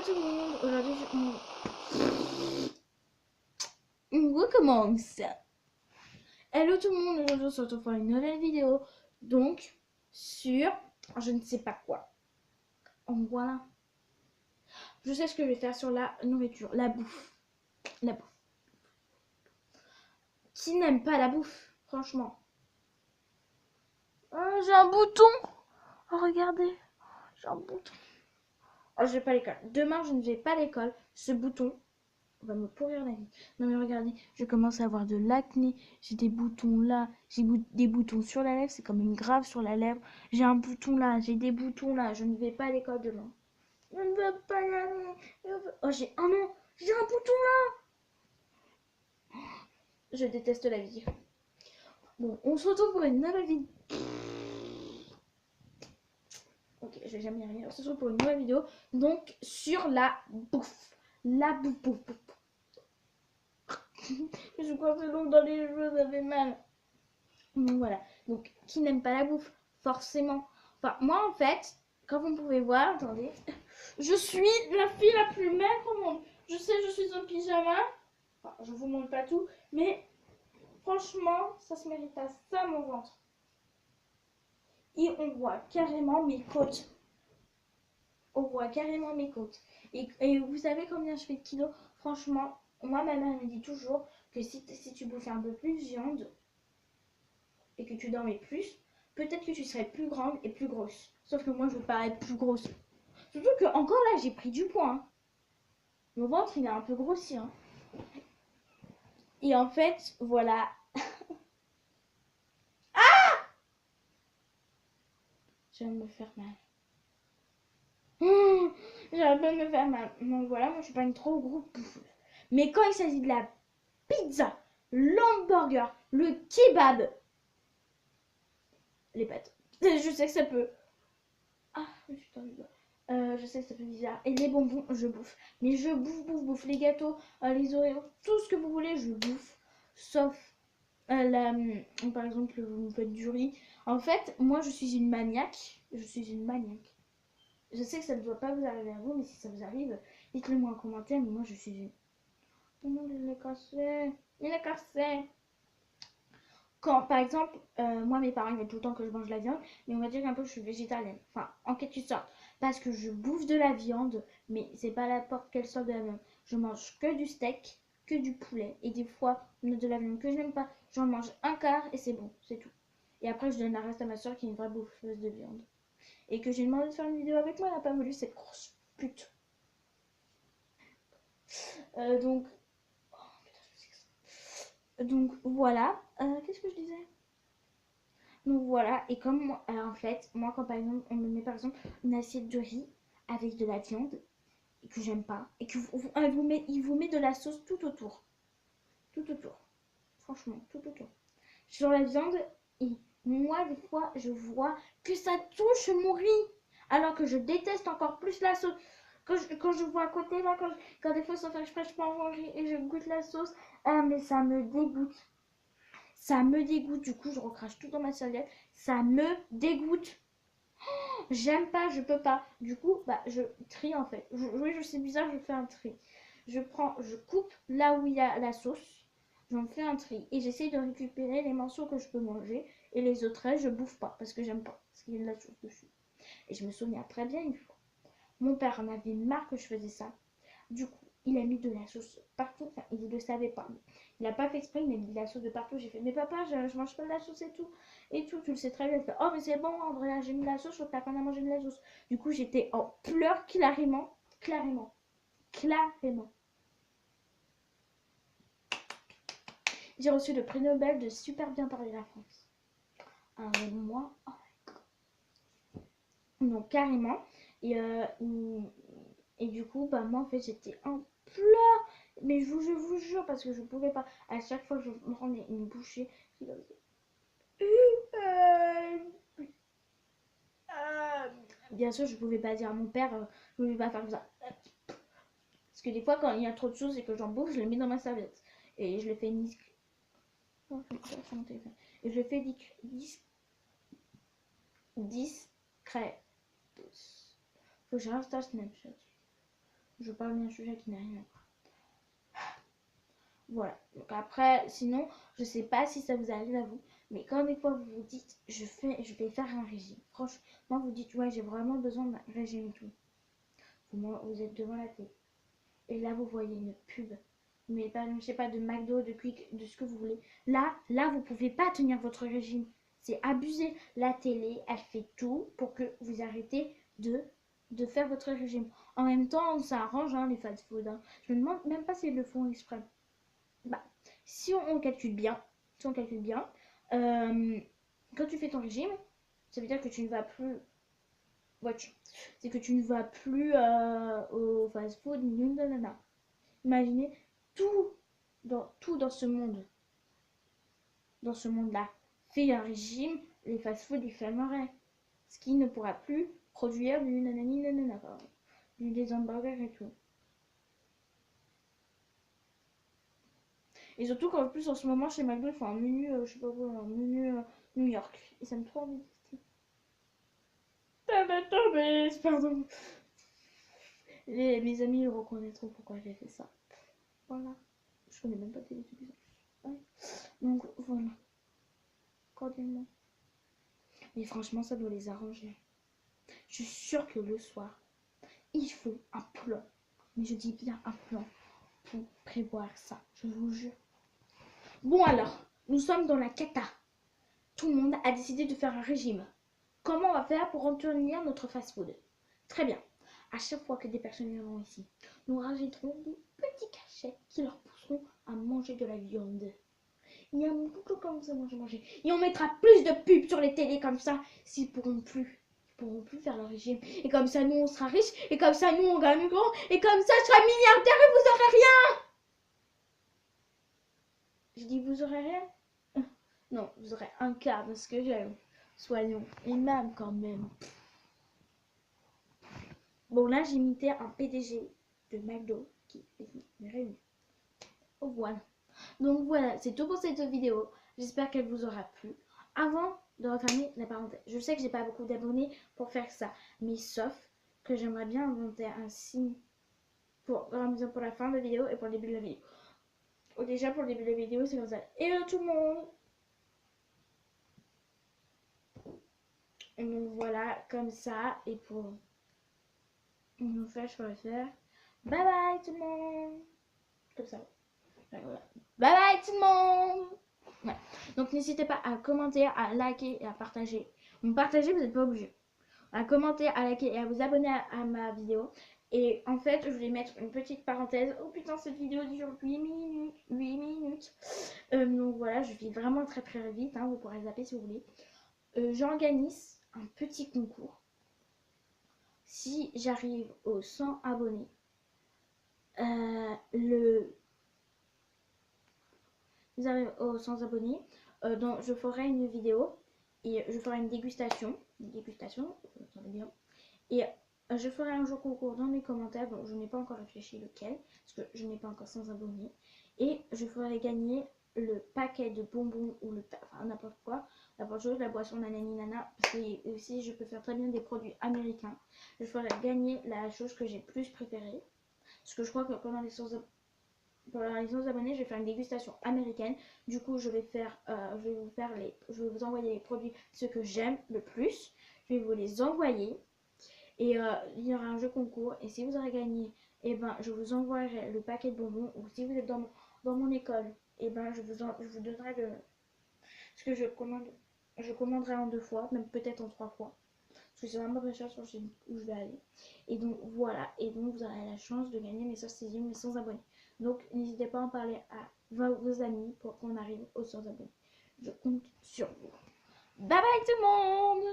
tout le monde, aujourd'hui on recommence. Hello tout le monde, aujourd'hui on se retrouve pour une nouvelle vidéo, donc sur je ne sais pas quoi. Voilà. Je sais ce que je vais faire sur la nourriture, la bouffe. La bouffe. Qui n'aime pas la bouffe, franchement? Oh, j'ai un bouton. Oh, regardez, j'ai un bouton. Oh, je vais pas à l'école. Demain, je ne vais pas à l'école. Ce bouton va me pourrir la vie. Non mais regardez, je commence à avoir de l'acné. J'ai des boutons là. J'ai des boutons sur la lèvre. C'est quand même grave sur la lèvre. J'ai un bouton là. J'ai des boutons là. Je ne vais pas à l'école demain. Je ne veux pas y aller. Oh, j'ai un an. J'ai un bouton là. Je déteste la vie. Bon, on se retrouve pour une nouvelle vidéo. Ok, je vais jamais y arriver. On se retrouve pour une nouvelle vidéo. Donc, sur la bouffe. La bouffe, bouffe, bouffe. Je suis coincée l'ongle dans les cheveux, ça fait mal. Donc voilà. Donc, qui n'aime pas la bouffe? Forcément. Enfin, moi, en fait, comme vous pouvez voir, attendez, je suis la fille la plus maigre au monde. Je sais, je suis en pyjama. Enfin, je vous montre pas tout, mais franchement, ça se mérite pas ça, mon ventre. Et on voit carrément mes côtes. On voit carrément mes côtes. Et vous savez combien je fais de kilos? Franchement, moi, ma mère me dit toujours que si tu bouffais un peu plus de viande et que tu dormais plus, peut-être que tu serais plus grande et plus grosse. Sauf que moi, je veux pas être plus grosse. Surtout que, encore là, j'ai pris du poids. Hein. Mon ventre, il est un peu grossi. Hein. Et en fait, voilà. Je vais me faire mal. J'arrête pas de me faire mal. Donc voilà, moi, je suis pas une trop grosse bouffe. Mais quand il s'agit de la pizza, l'hamburger, le kebab, les pâtes. Je sais que ça peut. Ah, je suis tendue. Je sais que ça fait bizarre. Et les bonbons, je bouffe. Mais je bouffe. Les gâteaux, les oreos, tout ce que vous voulez, je bouffe. Sauf, par exemple, vous me faites du riz. En fait, moi, je suis une maniaque. Je suis une maniaque. Je sais que ça ne doit pas vous arriver à vous, mais si ça vous arrive, dites-le moi en commentaire. Mais moi, je suis une. Oh non, il est cassé. Il est cassé. Quand, par exemple, moi, mes parents, ils veulent tout le temps que je mange de la viande, mais on va dire qu'un peu, je suis végétarienne. Enfin, en quelque sorte. Parce que je bouffe de la viande, mais c'est pas n'importe quelle sorte de la viande. Je mange que du steak, que du poulet, et des fois, de la viande que je n'aime pas, j'en mange un quart et c'est bon, c'est tout. Et après, je donne la reste à ma soeur qui est une vraie bouffeuse de viande. Et que j'ai demandé de faire une vidéo avec moi, elle n'a pas voulu, cette grosse pute. Donc, oh, putain, je sais que ça. Donc voilà, qu'est-ce que je disais? Donc voilà, et comme moi, en fait, moi quand par exemple, on me met par exemple une assiette de riz avec de la viande, et que j'aime pas, et que il vous met de la sauce tout autour. Tout autour. Franchement, tout autour. Sur la viande, et moi des fois, je vois que ça touche mon riz, alors que je déteste encore plus la sauce. Quand je vois à côté là, quand des fois sans faire exprès, je prends mon riz et je goûte la sauce, ah mais ça me dégoûte. Ça me dégoûte, du coup je recrache tout dans ma serviette. Ça me dégoûte. J'aime pas, je peux pas. Du coup, bah je trie en fait. Oui, je sais bizarre, je fais un tri. Je coupe là où il y a la sauce. J'en fais un tri. Et j'essaye de récupérer les morceaux que je peux manger. Et les autres restes, je bouffe pas parce que j'aime pas. Parce qu'il y a de la sauce dessus. Et je me souviens très bien une fois. Mon père en avait marre que je faisais ça. Du coup, il a mis de la sauce partout. Enfin, il ne le savait pas. Il n'a pas fait exprès, il a mis de la sauce de partout. J'ai fait, mais papa, je mange pas de la sauce et tout. Et tout, tu le sais très bien. Il fait, oh, mais c'est bon, Andrea, j'ai mis de la sauce, faut que t'apprennes à manger de la sauce. Du coup, j'étais en pleurs clairement. J'ai reçu le prix Nobel de super bien parler la France. Moi, oh. Donc, carrément. Et du coup, bah, moi, en fait, j'étais en pleurs. Mais je vous jure, parce que je pouvais pas. À chaque fois que je me rendais une bouchée, je bien sûr, je pouvais pas dire à mon père, je pouvais pas faire ça. Parce que des fois, quand il y a trop de choses et que j'en bouffe, je les mets dans ma serviette. Et je le fais discret. Et je le fais discret. Faut que je réinstalle Snapchat. je parle d'un sujet qui n'a rien à voir. Voilà. Donc après, sinon, je sais pas si ça vous arrive à vous, mais quand des fois vous vous dites, je vais faire un régime. Franchement, vous dites, ouais, j'ai vraiment besoin d'un régime et tout. Vous êtes devant la télé. Et là, vous voyez une pub. Mais pas, je sais pas, de McDo, de Quick, de ce que vous voulez. Là, vous pouvez pas tenir votre régime. C'est abusé. La télé, elle fait tout pour que vous arrêtez de faire votre régime. En même temps, ça arrange hein, les fast-food. Hein. Je me demande même pas s'ils le font exprès. Bah, si on calcule bien, euh, quand tu fais ton régime, ça veut dire que tu ne vas plus c'est que tu ne vas plus au fast-food, nanana. Imaginez tout dans ce monde-là. Fait un régime, les fast-food ils fermeraient. Ce qui ne pourra plus produire du nanani nanana, des hamburgers et tout. Et surtout qu'en plus en ce moment chez McDo ils font un menu, je sais pas quoi, un menu New York. Et ça me trop envie de tester. Pardon. Mes amis ils reconnaîtront pourquoi j'ai fait ça. Voilà. Je connais même pas Télétobies en plus. Ouais. Donc voilà. Cordialement. Mais franchement, ça doit les arranger. Je suis sûre que le soir, il faut un plan. Mais je dis bien un plan pour prévoir ça. Je vous jure. Bon alors, nous sommes dans la cata. Tout le monde a décidé de faire un régime. Comment on va faire pour entretenir notre fast-food? Très bien. À chaque fois que des personnes viendront ici, nous rajouterons des petits cachets qui leur pousseront à manger de la viande. Il y a beaucoup comme ça manger. Et on mettra plus de pubs sur les télés comme ça. S'ils pourront plus. Ils pourront plus faire leur régime. Et comme ça, nous, on sera riches. Et comme ça, nous, on gagne grand. Et comme ça, je serai milliardaire et vous aurez rien. Je dis, vous aurez rien? Non, vous aurez un quart de ce que j'aime. Soyons. Et même quand même. Bon, là, j'ai imité un PDG de McDo qui est réuni. Oh, voilà. Donc voilà, c'est tout pour cette vidéo. J'espère qu'elle vous aura plu. Avant de refermer la parenthèse, je sais que j'ai pas beaucoup d'abonnés pour faire ça, mais sauf que j'aimerais bien inventer un signe pour la fin de la vidéo et pour le début de la vidéo. Ou déjà pour le début de la vidéo, c'est comme ça. Hello tout le monde! Et donc voilà, comme ça, et pour nous faire, je pourrais faire bye bye tout le monde! Comme ça. Voilà. Bye bye tout le monde! Ouais. Donc n'hésitez pas à commenter, à liker et à partager. Donc partager, vous n'êtes pas obligé. À commenter, à liker et à vous abonner à ma vidéo. Et en fait, je voulais mettre une petite parenthèse. Oh putain, cette vidéo dure 8 minutes. 8 minutes. Donc voilà, je vis vraiment très très vite. Hein, vous pourrez zapper si vous voulez. J'organise un petit concours. Si j'arrive aux 100 abonnés, vous arrivez aux 100 abonnés, donc je ferai une vidéo et je ferai une dégustation, vous entendez bien, et je ferai un jeu concours dans les commentaires, donc je n'ai pas encore réfléchi lequel, parce que je n'ai pas encore 100 abonnés, et je ferai gagner le paquet de bonbons ou enfin n'importe quoi, n'importe chose, la boisson nanani nana, parce que aussi je peux faire très bien des produits américains. Je ferai gagner la chose que j'ai plus préférée, parce que je crois que pendant les 100 abonnés, pour les 100 abonnés, je vais faire une dégustation américaine. Du coup, je vais vous envoyer les produits, ceux que j'aime le plus. Je vais vous les envoyer. Et il y aura un jeu concours. Et si vous aurez gagné, et ben, je vous envoierai le paquet de bonbons. Ou si vous êtes dans mon école, et ben, je vous donnerai ce que je commanderai en 2 fois, même peut-être en 3 fois. Parce que c'est vraiment pas cher sur où je vais aller. Et donc voilà, et donc vous aurez la chance de gagner mes 100 abonnés. Donc n'hésitez pas à en parler à vos amis pour qu'on arrive aux 100 abonnés. Je compte sur vous. Bye bye tout le monde!